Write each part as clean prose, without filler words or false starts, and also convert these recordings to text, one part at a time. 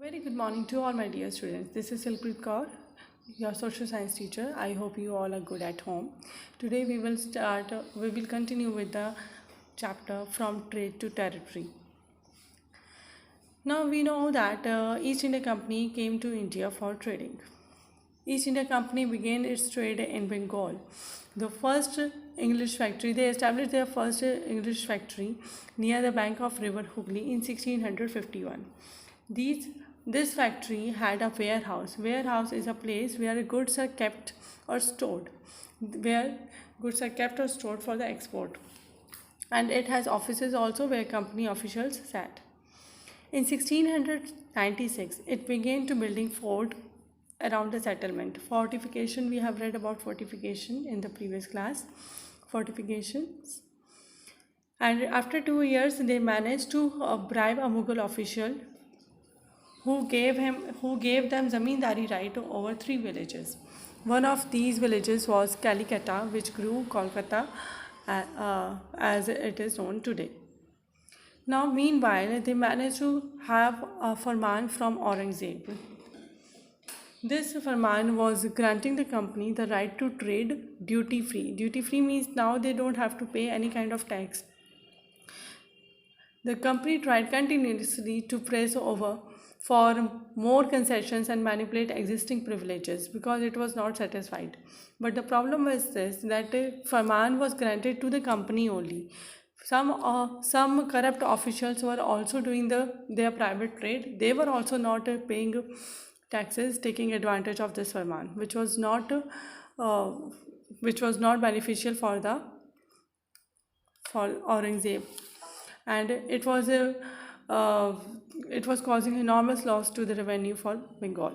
Very good morning to all my dear students. This is Silpreet Kaur, your social science teacher. I hope you all are good at home. Today we will continue with the chapter from trade to territory. Now we know that East India Company came to India for trading. East India Company began its trade in Bengal. The first English factory, they established their first English factory near the bank of river Hooghly in 1651. This factory had a warehouse. Warehouse is a place where goods are kept or stored, where goods are kept or stored for the export. And it has offices also where company officials sat. In 1696, it began to building fort around the settlement. Fortification, we have read about fortification in the previous class. Fortifications. And after 2 years, they managed to bribe a Mughal official who gave them zamindari right over 3 villages. One of these villages was Calcutta, which grew Kolkata as it is known today. Now, meanwhile, they managed to have a farman from Aurangzeb. This farman was granting the company the right to trade duty free. Duty free means now they don't have to pay any kind of tax. The company tried continuously to press over for more concessions and manipulate existing privileges because it was not satisfied. But the problem was this, that farman was granted to the company only. Some corrupt officials were also doing their private trade. They were also not paying taxes, taking advantage of this farman, which was not beneficial for Aurangzeb, and it was causing enormous loss to the revenue for Bengal.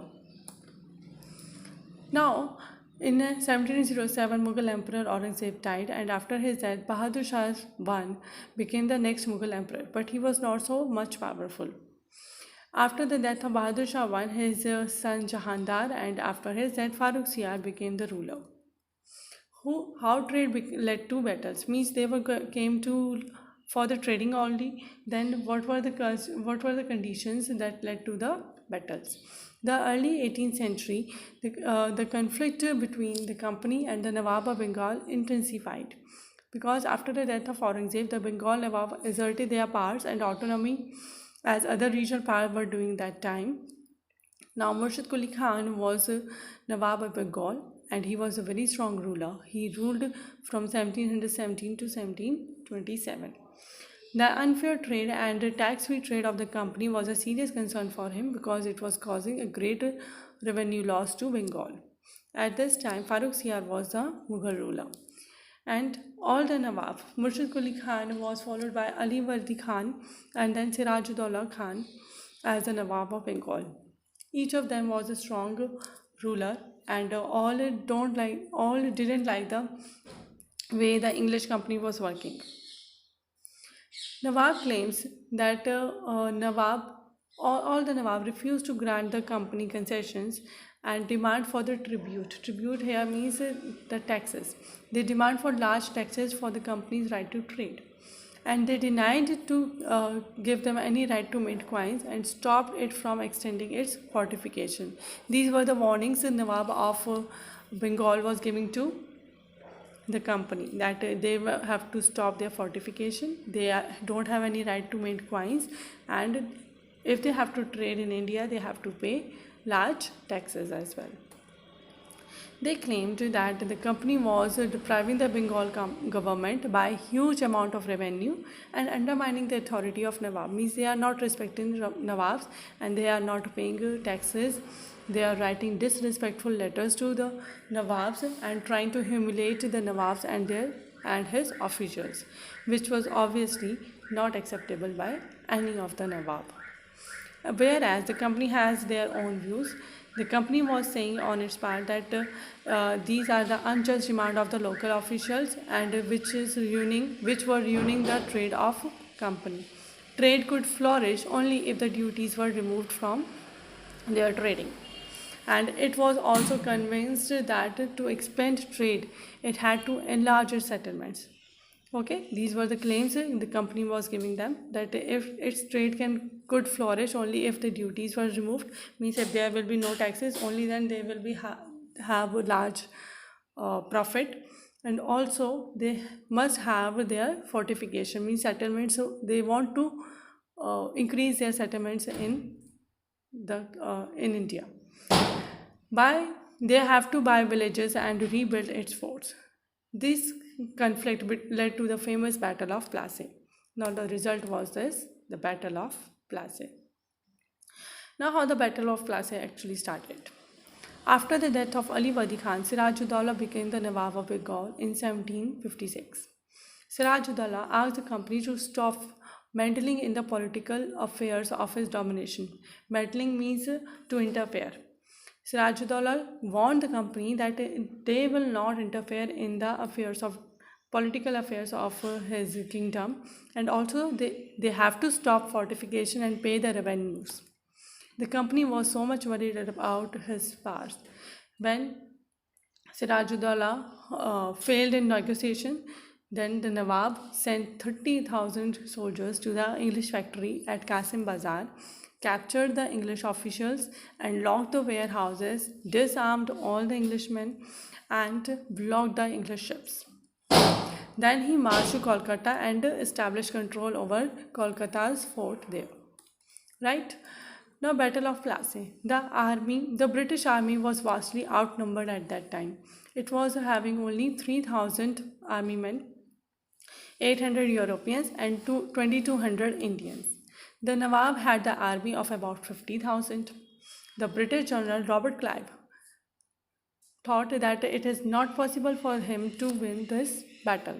Now, in 1707, Mughal Emperor Aurangzeb died, and after his death, Bahadur Shah I became the next Mughal emperor, but he was not so much powerful. After the death of Bahadur Shah I, his son Jahandar, and after his death, Farooq Siyar became the ruler. How trade led to battles means they came to for the trading only. Then what were the conditions that led to the battles? The early 18th century, the conflict between the company and the Nawab of Bengal intensified because after the death of Aurangzeb, the Bengal Nawab asserted their powers and autonomy as other regional powers were doing that time. Now, Murshid Quli Khan was Nawab of Bengal and he was a very strong ruler. He ruled from 1717 to 1727. The unfair trade and tax-free trade of the company was a serious concern for him because it was causing a great revenue loss to Bengal. At this time, Farooq Siyar was the Mughal ruler. And all the Nawab, Murshid Quli Khan was followed by Ali Wardi Khan and then Sirajuddaula Khan as the Nawab of Bengal. Each of them was a strong ruler, and all didn't like the way the English company was working. Nawab claims that all the Nawab refused to grant the company concessions and demand for the tribute. Tribute here means the taxes. They demand for large taxes for the company's right to trade. And they denied to give them any right to mint coins and stopped it from extending its fortification. These were the warnings the Nawab of Bengal was giving to the company, that they have to stop their fortification. They don't have any right to mint coins, and if they have to trade in India, they have to pay large taxes as well. They claimed that the company was depriving the Bengal government by a huge amount of revenue and undermining the authority of Nawab. Means they are not respecting Nawabs and they are not paying taxes. They are writing disrespectful letters to the Nawabs and trying to humiliate the Nawabs and his officials, which was obviously not acceptable by any of the Nawab. Whereas the company has their own views. The company was saying on its part that these are the unjust demand of the local officials and which were ruining the trade of company. Trade could flourish only if the duties were removed from their trading. And it was also convinced that to expand trade, it had to enlarge its settlements. Okay, these were the claims the company was giving them, that if its trade could flourish only if the duties were removed, means if there will be no taxes, only then they will be have a large profit. And also they must have their fortification, means settlements. So they want to increase their settlements in India. By They have to buy villages and rebuild its forts. This conflict led to the famous Battle of Plassey. Now the result was this, the Battle of Plassey. Now how the Battle of Plassey actually started. After the death of Ali Wadi Khan, Siraj-ud-Dawla became the Nawab of Bengal in 1756. Siraj-ud-Dawla asked the company to stop meddling in the political affairs of his domination. Meddling means to interfere. Siraj-ud-Dawla warned the company that they will not interfere in the political affairs of his kingdom, and also they have to stop fortification and pay the revenues. The company was so much worried about his past. When Siraj-ud-Dawla failed in negotiation, then the Nawab sent 30,000 soldiers to the English factory at Qasim Bazar, captured the English officials and locked the warehouses, disarmed all the Englishmen, and blocked the English ships. Then he marched to Kolkata and established control over Kolkata's fort there. Right? Now, Battle of Plassey. The British army was vastly outnumbered at that time. It was having only 3,000 army men, 800 Europeans, and 2,200 Indians. The Nawab had the army of about 50,000. The British general Robert Clive thought that it is not possible for him to win this battle.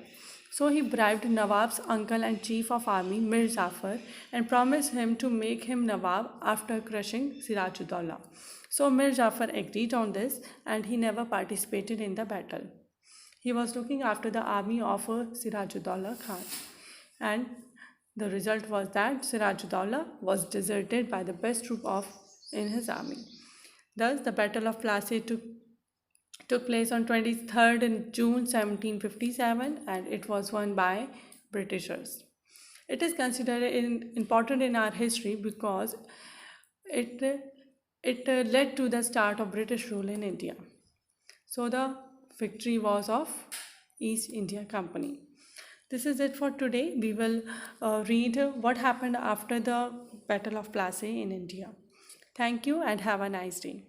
So he bribed Nawab's uncle and chief of army, Mir Jafar, and promised him to make him Nawab after crushing Siraj-ud-Dawla. So Mir Jafar agreed on this, and he never participated in the battle. He was looking after the army of Siraj-ud-Dawla Khan. And the result was that Siraj-ud-Dawla was deserted by the best troop in his army. Thus, the Battle of Plassey took place on 23rd in June 1757, and it was won by Britishers. It is considered important in our history because it led to the start of British rule in India. So the victory was of East India Company. This is it for today. We will read what happened after the Battle of Plassey in India. Thank you and have a nice day.